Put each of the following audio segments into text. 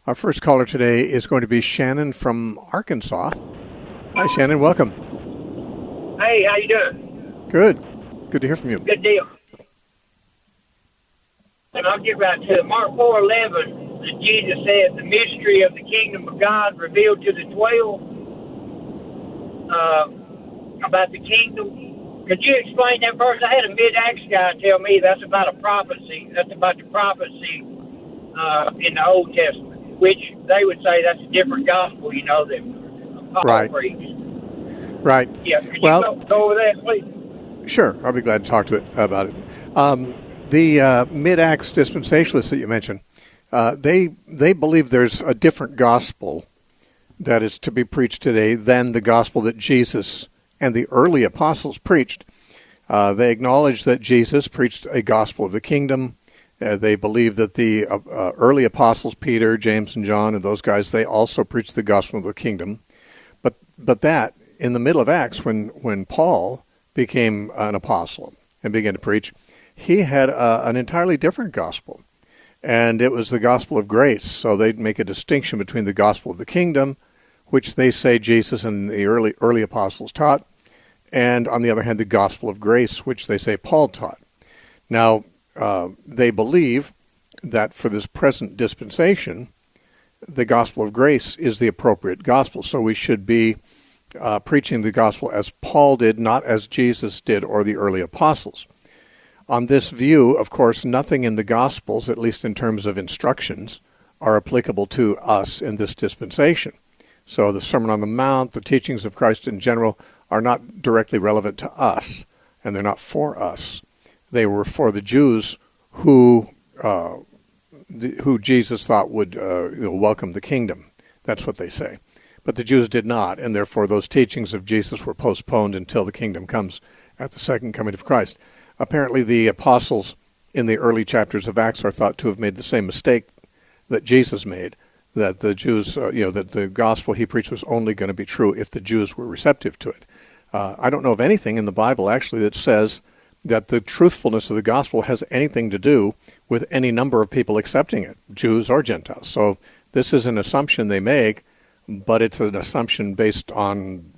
Our first caller today is going to be Shannon from Arkansas. Hi, Shannon. Welcome. Hey, how you doing? Good. Good to hear from you. Good deal. And I'll get right to it. Mark 4:11, Jesus said, the mystery of the kingdom of God revealed to the 12 about the kingdom. Could you explain that verse? I had a mid-Acts guy tell me that's about a prophecy. That's about the prophecy in the Old Testament, which they would say that's a different gospel, that Paul preached. Right. Yeah, could you go over that, please? Sure. I'll be glad to talk about it. The mid-Acts dispensationalists that you mentioned, they believe there's a different gospel that is to be preached today than the gospel that Jesus and the early apostles preached. They acknowledge that Jesus preached a gospel of the kingdom. They believe that the early apostles, Peter, James, and John, and those guys, they also preached the gospel of the kingdom. But that, in the middle of Acts, when Paul became an apostle and began to preach, he had an entirely different gospel. And it was the gospel of grace. So they'd make a distinction between the gospel of the kingdom, which they say Jesus and the early apostles taught, and on the other hand, the gospel of grace, which they say Paul taught. Now, they believe that for this present dispensation, the gospel of grace is the appropriate gospel. So we should be preaching the gospel as Paul did, not as Jesus did or the early apostles. On this view, of course, nothing in the Gospels, at least in terms of instructions, are applicable to us in this dispensation. So the Sermon on the Mount, the teachings of Christ in general, are not directly relevant to us, and they're not for us. They were for the Jews who Jesus thought would welcome the kingdom. That's what they say. But the Jews did not, and therefore those teachings of Jesus were postponed until the kingdom comes at the second coming of Christ. Apparently the apostles in the early chapters of Acts are thought to have made the same mistake that Jesus made, that the Jews, that the gospel he preached was only going to be true if the Jews were receptive to it. I don't know of anything in the Bible, actually, that says that the truthfulness of the gospel has anything to do with any number of people accepting it, Jews or Gentiles. So this is an assumption they make, but it's an assumption based on,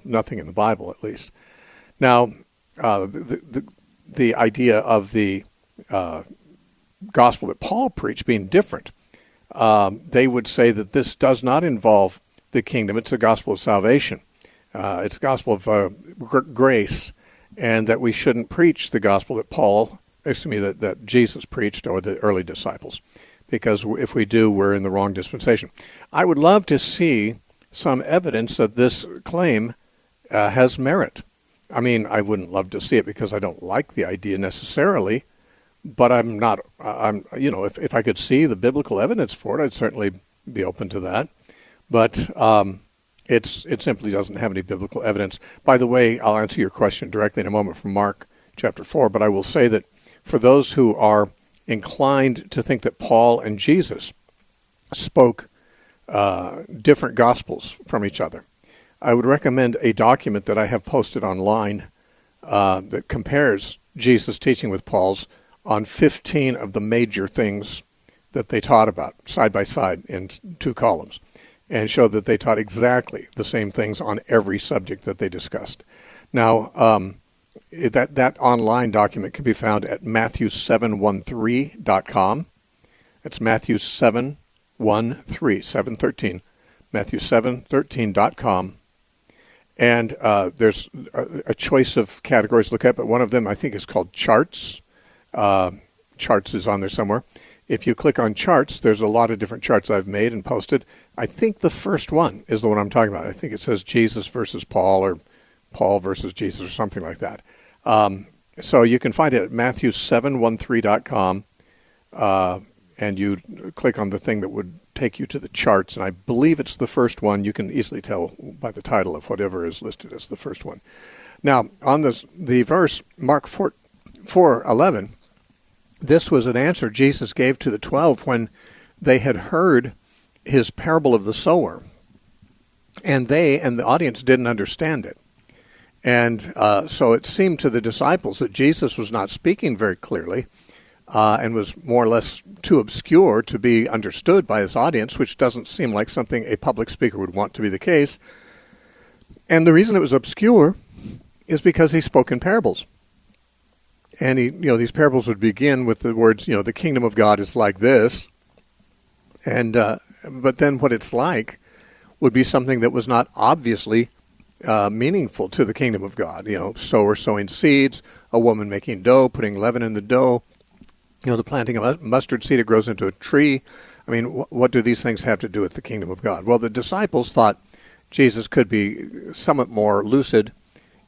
nothing in the Bible, at least. Now, the idea of the gospel that Paul preached being different, they would say that this does not involve the kingdom. It's a gospel of salvation. It's a gospel of grace, and that we shouldn't preach the gospel that that Jesus preached or the early disciples, because if we do, we're in the wrong dispensation. I would love to see some evidence that this claim has merit. I mean, I wouldn't love to see it because I don't like the idea necessarily, but if I could see the biblical evidence for it, I'd certainly be open to that. But it simply doesn't have any biblical evidence. By the way, I'll answer your question directly in a moment from Mark chapter 4, but I will say that for those who are inclined to think that Paul and Jesus spoke different gospels from each other, I would recommend a document that I have posted online that compares Jesus' teaching with Paul's on 15 of the major things that they taught about, side by side in 2 columns, and show that they taught exactly the same things on every subject that they discussed. Now, that online document can be found at Matthew713.com. That's Matthew713, 713, Matthew713.com. And there's a choice of categories to look at, but one of them I think is called charts. Charts is on there somewhere. If you click on charts, there's a lot of different charts I've made and posted. I think the first one is the one I'm talking about. I think it says Jesus versus Paul, or Paul versus Jesus, or something like that. So you can find it at Matthew713.com, and you click on the thing that would take you to the charts, and I believe it's the first one. You can easily tell by the title of whatever is listed as the first one. Now, on the verse, Mark 4:11, this was an answer Jesus gave to the 12 when they had heard his parable of the sower, and they and the audience didn't understand it. And so it seemed to the disciples that Jesus was not speaking very clearly, and was more or less too obscure to be understood by his audience, which doesn't seem like something a public speaker would want to be the case. And the reason it was obscure is because he spoke in parables. And these parables would begin with the words, the kingdom of God is like this. And but then what it's like would be something that was not obviously meaningful to the kingdom of God. Sower sowing seeds, a woman making dough, putting leaven in the dough, the planting of a mustard seed, it grows into a tree. I mean, what do these things have to do with the kingdom of God? Well, the disciples thought Jesus could be somewhat more lucid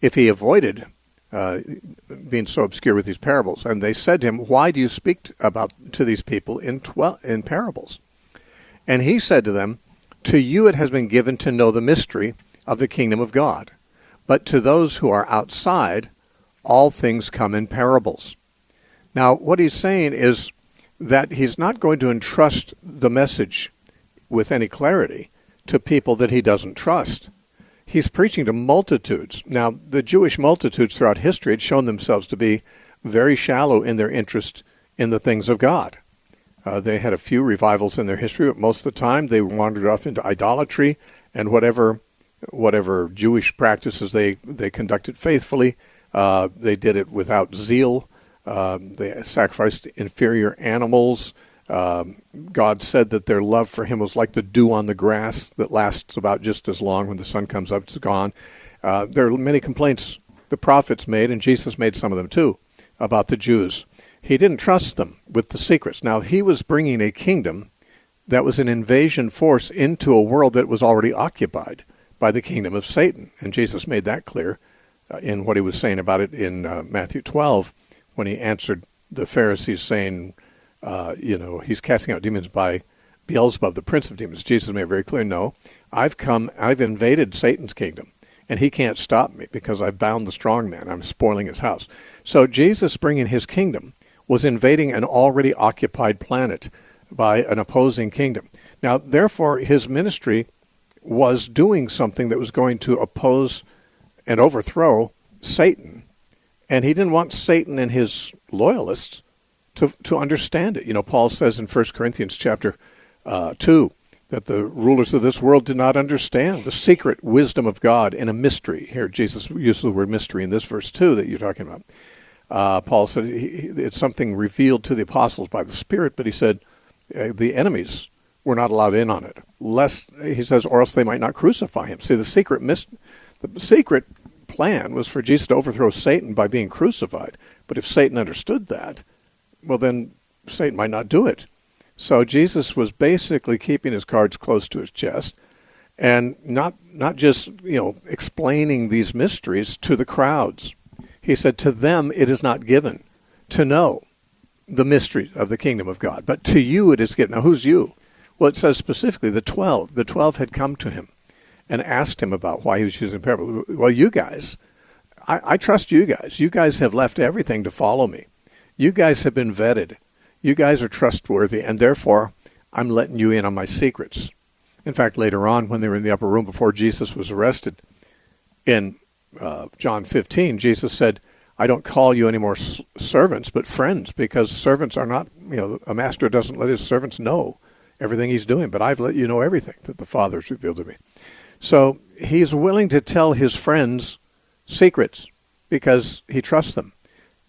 if he avoided being so obscure with these parables. And they said to him, why do you speak to these people in parables? And he said to them, to you it has been given to know the mystery of the kingdom of God. But to those who are outside, all things come in parables. Now, what he's saying is that he's not going to entrust the message with any clarity to people that he doesn't trust. He's preaching to multitudes. Now, the Jewish multitudes throughout history had shown themselves to be very shallow in their interest in the things of God. They had a few revivals in their history, but most of the time they wandered off into idolatry and whatever Jewish practices they conducted faithfully. They did it without zeal. They sacrificed inferior animals. God said that their love for him was like the dew on the grass that lasts about just as long. When the sun comes up, it's gone. There are many complaints the prophets made, and Jesus made some of them too, about the Jews. He didn't trust them with the secrets. Now, he was bringing a kingdom that was an invasion force into a world that was already occupied by the kingdom of Satan. And Jesus made that clear in what he was saying about it in Matthew 12, when he answered the Pharisees saying, he's casting out demons by Beelzebub, the prince of demons. Jesus made it very clear, no, I've invaded Satan's kingdom, and he can't stop me because I've bound the strong man. I'm spoiling his house. So Jesus bringing his kingdom was invading an already occupied planet by an opposing kingdom. Now, therefore, his ministry was doing something that was going to oppose and overthrow Satan. And he didn't want Satan and his loyalists to understand it. Paul says in 1 Corinthians chapter 2 that the rulers of this world did not understand the secret wisdom of God in a mystery. Here, Jesus uses the word mystery in this verse 2 that you're talking about. Paul said it's something revealed to the apostles by the Spirit, but he said the enemies were not allowed in on it, lest, he says, or else they might not crucify him. See, the secret plan was for Jesus to overthrow Satan by being crucified. But if Satan understood that, well, then Satan might not do it. So Jesus was basically keeping his cards close to his chest and not just, explaining these mysteries to the crowds. He said, to them it is not given to know the mystery of the kingdom of God, but to you it is given. Now, who's you? Well, it says specifically the 12. The 12 had come to him and asked him about why he was using parables. Well, you guys, I trust you guys. You guys have left everything to follow me. You guys have been vetted. You guys are trustworthy, and therefore I'm letting you in on my secrets. In fact, later on, when they were in the upper room before Jesus was arrested, in John 15, Jesus said, I don't call you any more servants, but friends, because servants are not, a master doesn't let his servants know everything he's doing, but I've let you know everything that the Father has revealed to me. So he's willing to tell his friends secrets because he trusts them.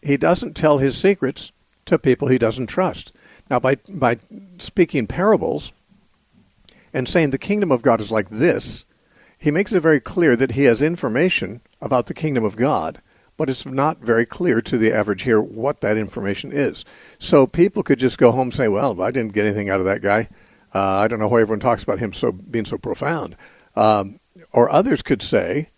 He doesn't tell his secrets to people he doesn't trust. Now, by speaking parables and saying the kingdom of God is like this, he makes it very clear that he has information about the kingdom of God, but it's not very clear to the average hearer what that information is. So people could just go home and say, well, I didn't get anything out of that guy. I don't know why everyone talks about him being so profound. Or others could say,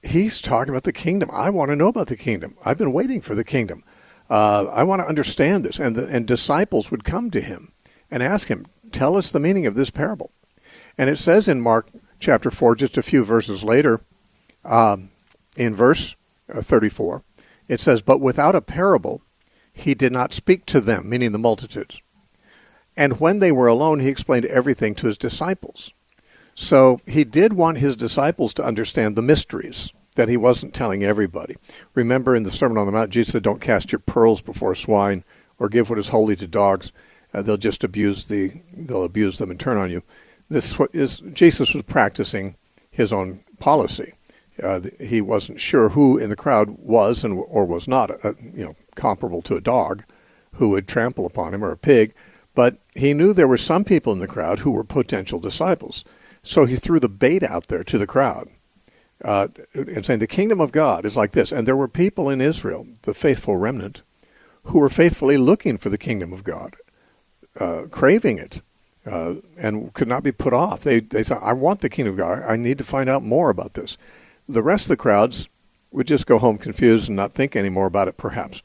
he's talking about the kingdom. I want to know about the kingdom. I've been waiting for the kingdom. I want to understand this. And disciples would come to him and ask him, tell us the meaning of this parable. And it says in Mark chapter 4, just a few verses later, in verse 34, it says, but without a parable, he did not speak to them, meaning the multitudes. And when they were alone, he explained everything to his disciples. So he did want his disciples to understand the mysteries that he wasn't telling everybody. Remember in the Sermon on the Mount, Jesus said, don't cast your pearls before swine or give what is holy to dogs. They'll abuse them and turn on you. Jesus was practicing his own policy. He wasn't sure who in the crowd was or was not, comparable to a dog who would trample upon him, or a pig. But he knew there were some people in the crowd who were potential disciples. So he threw the bait out there to the crowd, and saying the kingdom of God is like this. And there were people in Israel, the faithful remnant, who were faithfully looking for the kingdom of God, craving it, and could not be put off. They said, I want the kingdom of God. I need to find out more about this. The rest of the crowds would just go home confused and not think any more about it, perhaps.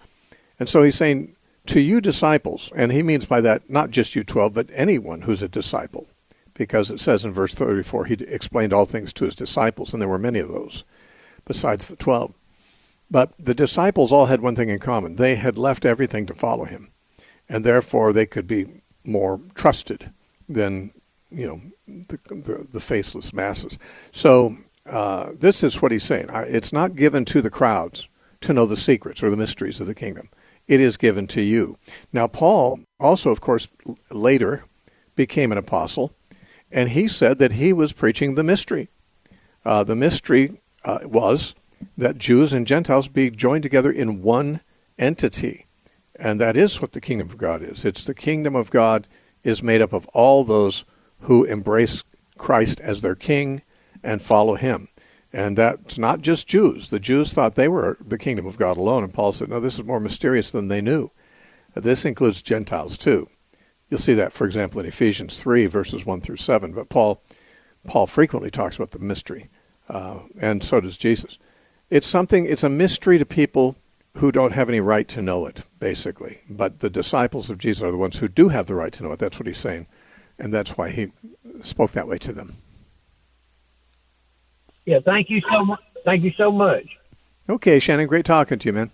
And so he's saying, to you disciples, and he means by that not just you 12, but anyone who's a disciple, because it says in verse 34, he explained all things to his disciples, and there were many of those besides the 12. But the disciples all had one thing in common. They had left everything to follow him, and therefore they could be more trusted than, the faceless masses. So this is what he's saying. It's not given to the crowds to know the secrets or the mysteries of the kingdom. It is given to you. Now, Paul also, of course, later became an apostle, and he said that he was preaching the mystery. The mystery was that Jews and Gentiles be joined together in one entity. And that is what the kingdom of God is. It's the kingdom of God is made up of all those who embrace Christ as their king and follow him. And that's not just Jews. The Jews thought they were the kingdom of God alone. And Paul said, no, this is more mysterious than they knew. This includes Gentiles too. You'll see that, for example, in Ephesians 3, verses 1 through 7. But Paul frequently talks about the mystery, and so does Jesus. It's a mystery to people who don't have any right to know it, basically. But the disciples of Jesus are the ones who do have the right to know it. That's what he's saying. And that's why he spoke that way to them. Yeah, thank you so much. Thank you so much. Okay, Shannon, great talking to you, man.